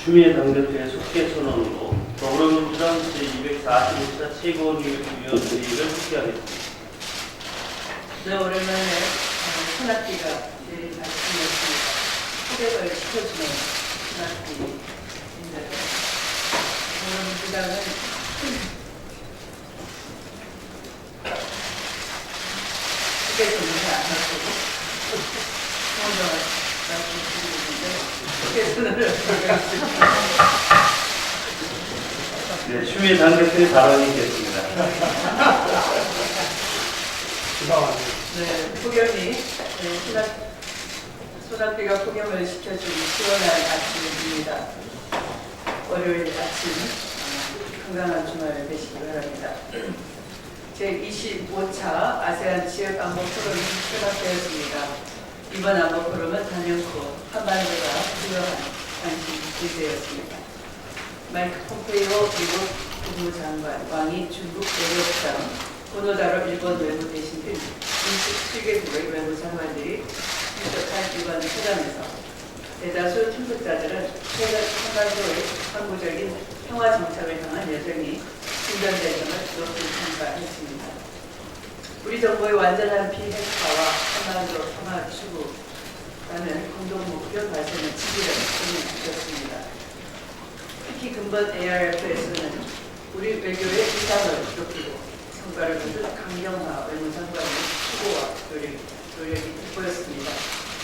추미애 당대표의 속개 선언으로 더불어민주당 제241차 최고위원회의를 속개하겠습니다. 네, 오랜만에 소낙비가 내린 말씀이었습니다. 소개를 시켜주는 소낙비인데요. 더불어민주당은 속개 선언을 안 하고 성원정을 말씀드리고 있는데 속개 선언을 하겠습니다. 네, 추미애 당대표의 발언이 있겠습니다. 네, 폭염이 소낙비가 폭염을 시켜준 시원한 아침입니다. 월요일 아침 건강한 주말 되시기 바랍니다. 제25차 아세안 지역 안보 포럼이 시작되었습니다. 이번 안보 포럼은 단연코 한반도가 필요한 관심 주제였습니다. 마이크 폼페이오 미국 국무장관, 왕이 중국 외교부장, 고노다로 일본 외무대신 등 27개국의 외무장관들이 참석한 이번 회담에서 대다수 참석자들은 최근 한반도의 항구적인 평화 정착을 향한 여정이 진전된 점을 높이 평가했습니다. 우리 정부의 완전한 비핵화와 한반도 평화 추구라는 공동 목표 달성의 지지를 보내주셨습니다. 특히 근본 ARF에서는 우리 외교의 이상을 높이고 성과를 거둔 강경화 외무장관의 추구와 노력이 보였습니다.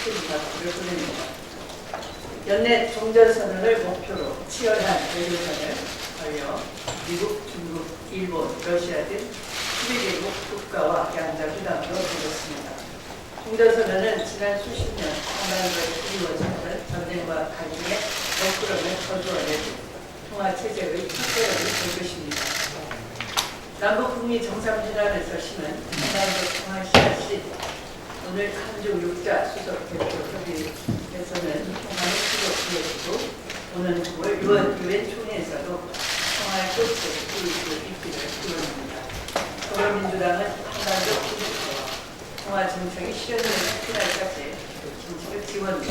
큰 박수를 보냅니다. 연내 종전선언을 목표로 치열한 외교전을 벌여 미국, 중국, 일본, 러시아 등 12개국 국가와 양자 회담으로 이뤘습니다. 종전선언은 지난 수십 년 한반도에 이루어졌던 전쟁과 갈등의 먹구름을 거두어내고 통화체제의 확대력을 볼 것입니다. 남북 북미 정상회담에서 심은 한반도 평화 씨앗이 오늘 한중 6자 수석 대표 협의에서는 평화의 시도 이어지고 오는 9월 유엔 총회에서도 평화의 꽃을 뿌리고 있기를 기원합니다. 더불어민주당은 한반도 비핵화와 평화 정착이 실현되는 그날까지 정치적 지원과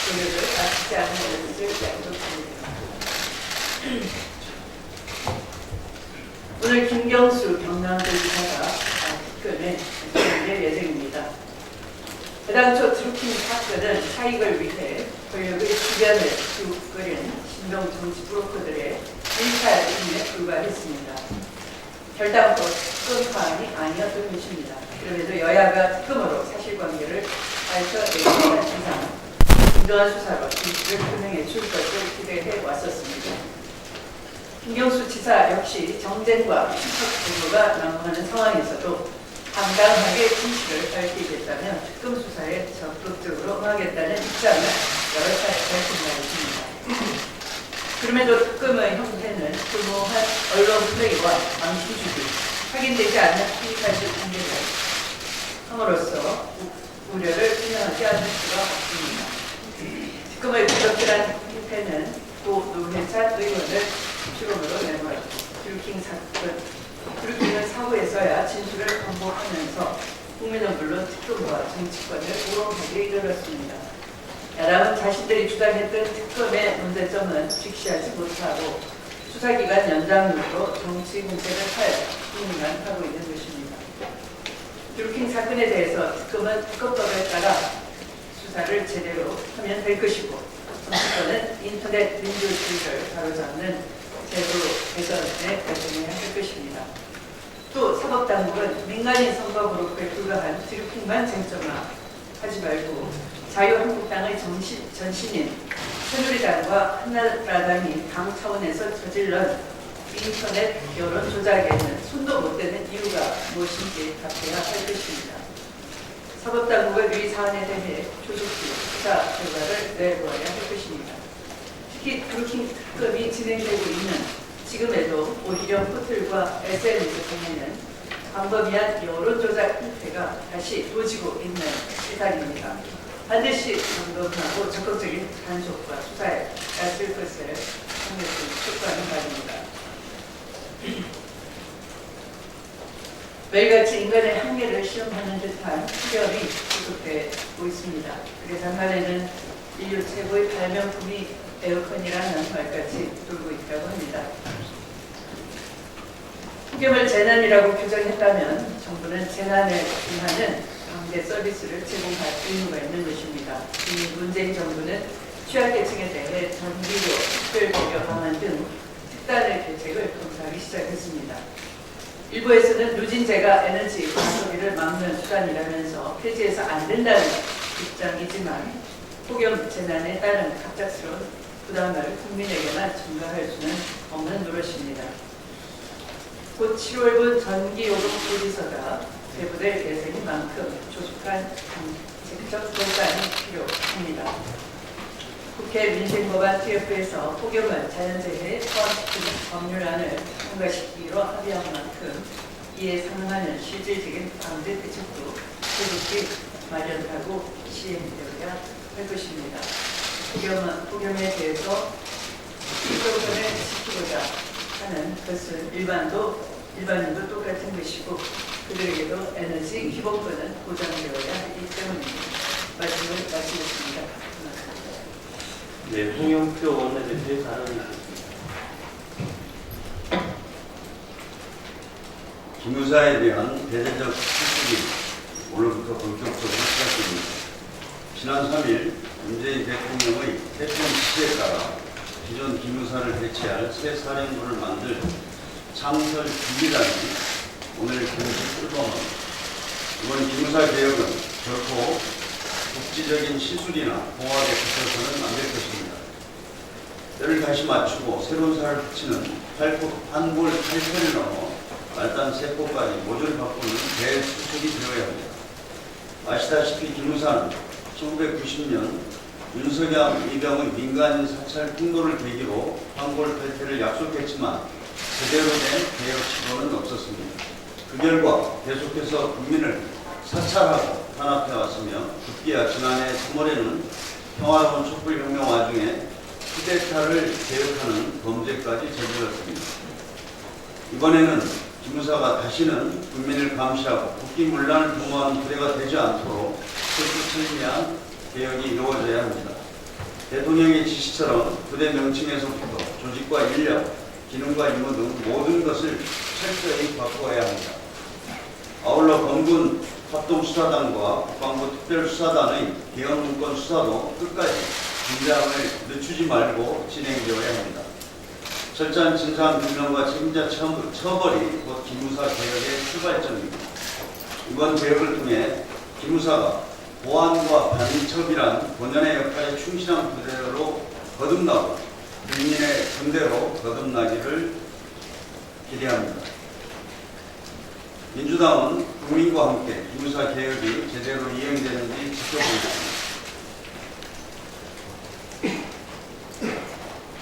노력을 아끼지 않는 것을 약속드립니다. 오늘 김경수 경남도지사가 특검에 출연할 예정입니다. 애당초 드루킹 사건은 사익을 위해 권력의 주변을 쭉 신동 정치 브로커들의 일탈 행위에 불과했습니다. 결단코 특검 사안이 아니었던 것입니다. 그럼에도 여야가 특검으로 사실관계를 밝혀내는 이상 공정한 수사로 진실을 표명해 줄 것을 기대해 왔었습니다. 김경수 지사 역시 정쟁과 슈퍼 제도가 난무하는 상황에서도 당당하게 진실을 밝히겠다면 특검 수사에 적극적으로 응하겠다는 입장을 여러 차례 밝힌 바 있습니다. 그럼에도 특검의 형태는 불모한 언론 플레이와 망신 주기, 확인되지 않는 피의사실 공개를 함으로써 우려를 표명하지 않을 수가 없습니다. 특검의 부적절한 형태는 고 노회찬 의원을 주범으로 내놓았고 드루킹은 사후에서야 진술을 반복하면서 국민은 물론 특검과 정치권을 우롱하게 이르렀습니다. 야당은 자신들이 주장했던 특검의 문제점은 직시하지 못하고 수사기간 연장으로 정치 공세를 할 국민만 하고 있는 것입니다. 드루킹 사건에 대해서 특검은 특검법에 따라 수사를 제대로 하면 될 것이고 정치권은 인터넷 민주주의를 바로잡는 제도 개선에 결정해야 할 것입니다. 또 사법당국은 민간인 선거 그룹에 불과한 드루킹만 쟁점화하지 말고 자유한국당의 전신인 새누리당과 한나라당이 당 차원에서 저질른 인터넷 여론 조작에는 손도 못 대는 이유가 무엇인지 답해야 할 것입니다. 사법당국은 이 사안에 대해 조속히 수사 결과를 내보아야 할 것입니다. 특히 드루킹 특검이 진행되고 있는 지금에도 오히려 호텔과 SNS 통해는 광범위한 여론조작 형태가 다시 도지고 있는 시각입니다. 반드시 점검하고 적극적인 단속과 수사에 나설 것을 강력히 촉구하는 바입니다. 매일같이 인간의 한계를 시험하는 듯한 시련이 계속되고 있습니다. 그래서 한간에는 인류 최고의 발명품이 에어컨이라는 말까지 돌고 있다고 합니다. 폭염을 재난이라고 규정했다면 정부는 재난을 임하는 방대 서비스를 제공할 의무가 있는 것입니다. 이미 문재인 정부는 취약계층에 대해 전기료, 특별급여 방안 등 특단의 대책을 검토하기 시작했습니다. 일부에서는 누진제가 에너지 가소비를 막는 수단이라면서 폐지해서 안 된다는 입장이지만 폭염 재난에 따른 갑작스러운 부담을 국민에게만 전가할 수는 없는 노릇입니다. 곧 7월분 전기요금 고지서가 배부될 예정인 만큼 조직한 정책적 결단이 필요합니다. 국회 민생법안 TF에서 폭염을 자연재해에 포함시키는 법률안을 통과시키기로 합의한 만큼 이에 상응하는 실질적인 방제 대책도 조직히 마련하고 시행되어야 할 것입니다. 폭염에 대해서 일정선을 지키고자 하는 것은 일반인도 똑같은 것이고 그들에게도 에너지 기본권은 보장되어야 하기 때문입니다. 말씀을 마치겠습니다. 네, 홍영표 원내대표의 발언이었습니다. 기무사에 대한 대대적 수습이 오늘부터 본격적으로 시작됩니다. 지난 3일 문재인 대통령의 대통 지시에 따라 기존 기무사를 대체할 새 사령부를 만들 창설 준비단이 오늘 공식 출범합니다. 이번 기무사 개혁은 결코 국지적인 시술이나 공학에 그쳐서는 안 될 것입니다. 때를 다시 맞추고 새로운 살을 붙이는 한골 8편을 넘어 말단 세포까지 모조리 바꾸는 대수술이 되어야 합니다. 아시다시피 기무사는 1990년 윤석열 이병의 민간인 사찰 풍도를 계기로 한골 탈퇴를 약속했지만 제대로 된 개혁 시도는 없었습니다. 그 결과 계속해서 국민을 사찰하고 탄압해왔으며 급기야 지난해 3월에는 평화로운 촛불혁명 와중에 쿠데타를 개혁하는 범죄까지 저질렀습니다. 이번에는 기무사가 다시는 국민을 감시하고 국기문란을 도모하는 부대가 되지 않도록 철두철미한 개혁이 이루어져야 합니다. 대통령의 지시처럼 부대 명칭에서부터 조직과 인력, 기능과 임무 등 모든 것을 철저히 바꾸어야 합니다. 아울러 검군 합동수사단과 국방부 특별수사단의 개헌문건 수사도 끝까지 긴장을 늦추지 말고 진행되어야 합니다. 철저한 진상규명과 책임자 처벌이 곧 기무사 개혁의 출발점입니다. 이번 개혁을 통해 기무사가 보안과 반첩이란 본연의 역할에 충실한 부대로 거듭나고 국민의 군대로 거듭나기를 기대합니다. 민주당은 국민과 함께 기무사 개혁이 제대로 이행되는지 지켜보겠습니다.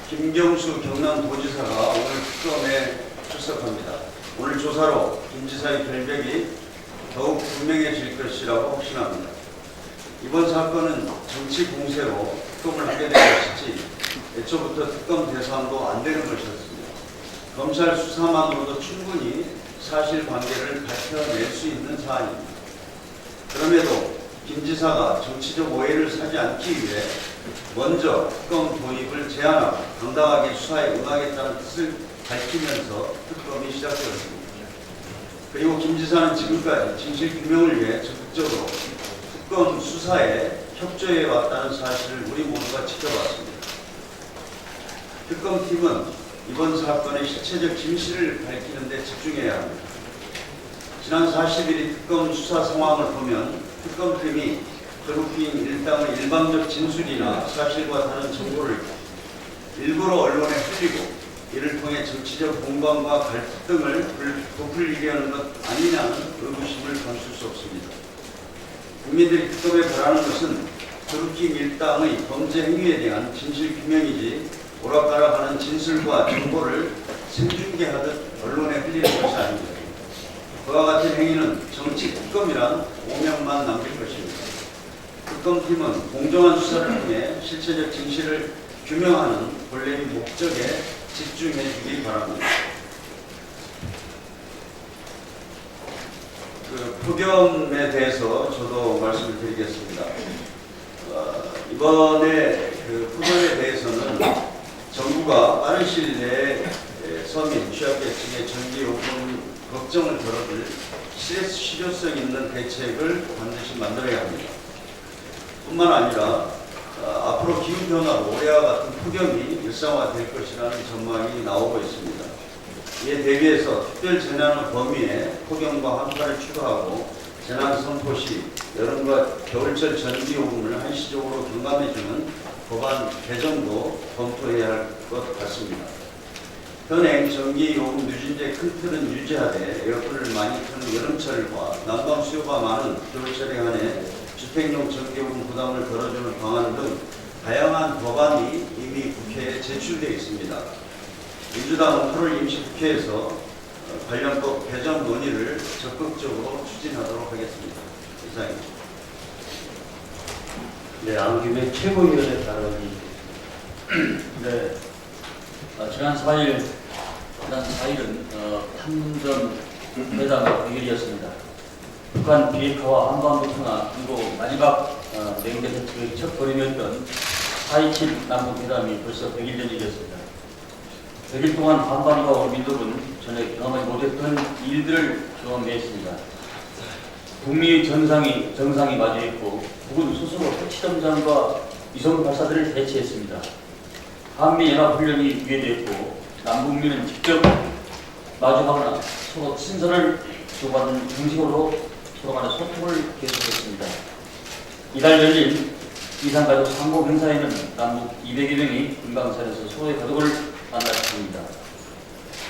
김경수 경남도지사가 오늘 특검에 출석합니다. 오늘 조사로 김 지사의 결백이 더욱 분명해질 것이라고 확신합니다. 이번 사건은 정치 공세로 특검을 하게 된 것이지 애초부터 특검 대상도 안 되는 것이었습니다. 검찰 수사만으로도 충분히 사실관계를 밝혀낼 수 있는 사안입니다. 그럼에도 김 지사가 정치적 오해를 사지 않기 위해 먼저 특검 도입을 제안하고 당당하게 수사에 응하겠다는 뜻을 밝히면서 특검이 시작되었습니다. 그리고 김 지사는 지금까지 진실규명을 위해 적극적으로 특검 수사에 협조해 왔다는 사실을 우리 모두가 지켜봤습니다. 특검팀은 이번 사건의 실체적 진실을 밝히는 데 집중해야 합니다. 지난 40일의 특검 수사 상황을 보면 특검팀이 드루킹 일당의 일방적 진술이나 사실과 다른 정보를 일부러 언론에 흘리고 이를 통해 정치적 공방과 갈등을 부풀리려는 것 아니냐는 의구심을 감출 수 없습니다. 국민들이 특검에 바라는 것은 드루킹 일당의 범죄 행위에 대한 진실 규명이지 오락가락하는 진술과 정보를 생중계하듯 언론에 흘리는 것이 아닙니다. 그와 같은 행위는 정치 특검이란 오명만 남길 것입니다. 특검팀은 공정한 수사를 통해 실체적 진실을 규명하는 본래의 목적에 집중해 주기 바랍니다. 폭염에 대해서 저도 말씀을 드리겠습니다. 이번에 그 포도에 대해서는 정부가 빠른 시일 내에 서민, 취약계층의 전기요금 걱정을 덜어줄 실효성 있는 대책을 반드시 만들어야 합니다. 뿐만 아니라 앞으로 기후변화로 올해와 같은 폭염이 일상화될 것이라는 전망이 나오고 있습니다. 이에 대비해서 특별재난의 범위에 폭염과 한파를 추가하고 재난 선포 시 여름과 겨울철 전기요금을 한시적으로 경감해주는 법안 개정도 검토해야 할 것 같습니다. 현행 전기요금 누진제 큰 틀은 유지하되 에어컨을 많이 켜는 여름철과 난방 수요가 많은 겨울철에 한해 주택용 전기요금 부담을 덜어주는 방안 등 다양한 법안이 이미 국회에 제출되어 있습니다. 민주당은 8월 임시국회에서 관련법 개정 논의를 적극적으로 추진하도록 하겠습니다. 이상입니다. 네, 안김의 최고위원의 발언이 네, 지난 4일은 판전 회담의 해결이었습니다. 북한 비핵화와 한반도 평화 그리고 마지막 냉전 대책의 첫걸음이었던 4.27 남북회담이 벌써 100일 전 일이었습니다. 100일 동안 한반도와 우리 민족은 전에 경험하지 못했던 일들을 경험했습니다. 북미의 정상이 마주했고 북은 스스로 핵시험장과 위성 발사들을 대체했습니다. 한미연합훈련이 유예되었고 남북미는 직접 마주하거나 서로 친서를 주고받는 형식으로 서로 간의 소통을 계속했습니다. 이달 열린 이산가족 상봉 행사에는 남북 200여 명이 금강산에서 서로의 가족을 만났습니다.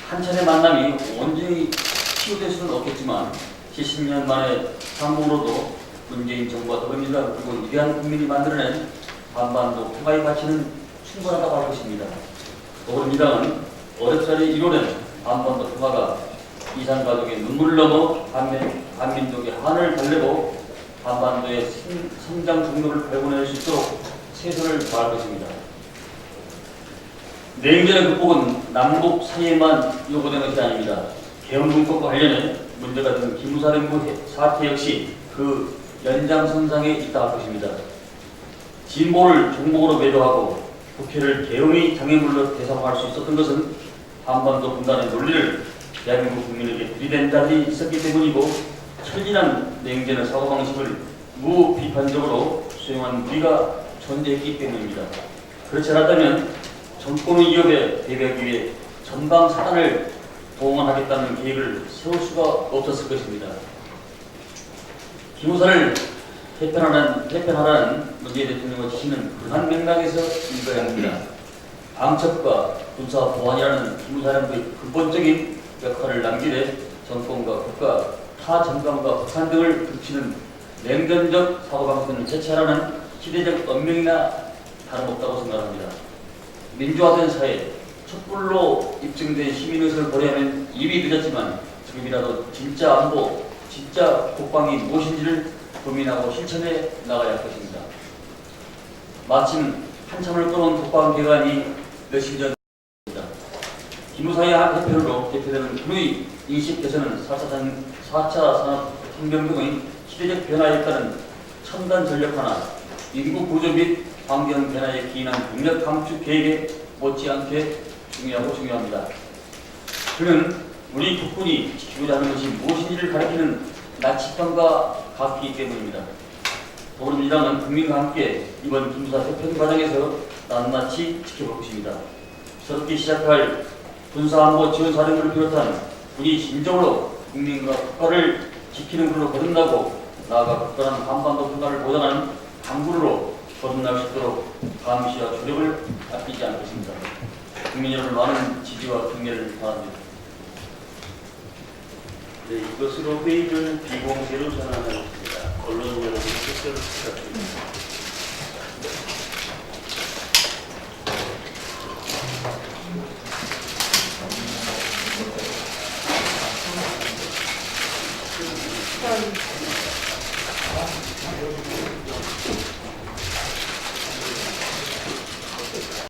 한 차례 만남이 온전히 치유될 수는 없겠지만 70년 만에 상봉으로도 문재인 정부와 더불어민주당 그리고 위대한 국민이 만들어낸 한반도 평화의 가치는 충분하다고 할 것입니다. 더불어민주당은 어렵사리 이뤄낸 한반도 평화가 이산가족의 눈물을 넘어 한민족의 한을 달래고 한반도의 성장 중로를 발견할 수 있도록 최선을 다할 것입니다. 냉전의 극복은 남북 사이에만 요구된 것이 아닙니다. 계엄군법과 관련해 문제가 된 기무사령부 사태 역시 그 연장선상에 있다 할 것입니다. 진보를 종목으로 매도하고 국회를 계엄의 장애물로 대상화할 수 있었던 것은 한반도 분단의 논리를 대한민국 국민에게 들이댄 자들이 있었기 때문이고 천진한 냉전의 사고방식을 무비판적으로 수용한 무리가 존재했기 때문입니다. 그렇지 않았다면 정권의 위협에 대비하기 위해 전방 사단을 동원하겠다는 계획을 세울 수가 없었을 것입니다. 기무사를 개편하라는 문재인 대통령의 지시는 그러한 맥락에서 읽어야 합니다. 방첩과 군사 보안이라는 기무사령부의 근본적인 역할을 남기되 정권과 국가, 타 정당과 북한 등을 겹치는 냉전적 사고방식을 대체하라는 시대적 언명이나 다름없다고 생각합니다. 민주화된 사회, 촛불로 입증된 시민의식을 버려야면 이미 늦었지만 지금이라도 진짜 안보, 진짜 국방이 무엇인지를 고민하고 실천해 나가야 할 것입니다. 마침 한참을 끌어온 국방 개관이 며칠 전입니다. 기무사의 한 대표로 대표되는 군의 인식 개선은 4차 산업혁명 등의 시대적 변화에 따른 첨단 전력 하나, 인구 구조 및 환경 변화에 기인한 국력 감축 계획에 못지않게 중요합니다. 그는 우리 국군이 지키고자 하는 것이 무엇인지를 가리키는 나치판과 같기 때문입니다. 더불어민주당은 국민과 함께 이번 기무사 개편 과정에서 낱낱이 지켜볼 것입니다. 새롭게 시작할 군사안보 지원사령부를 비롯한 군이 진정으로 국민과 국가를 지키는 걸로 거듭나고 나아가 국가는 한반도 평화를 보장하는 강군으로 거듭날 수 있도록 감시와 조력을 아끼지 않겠습니다. 국민 여러분 많은 지지와 격려를 바랍니다. 네, 이것으로 회의를 비공개로 전환하겠습니다. 언론 여러분 특별히 부탁드립니다. 네.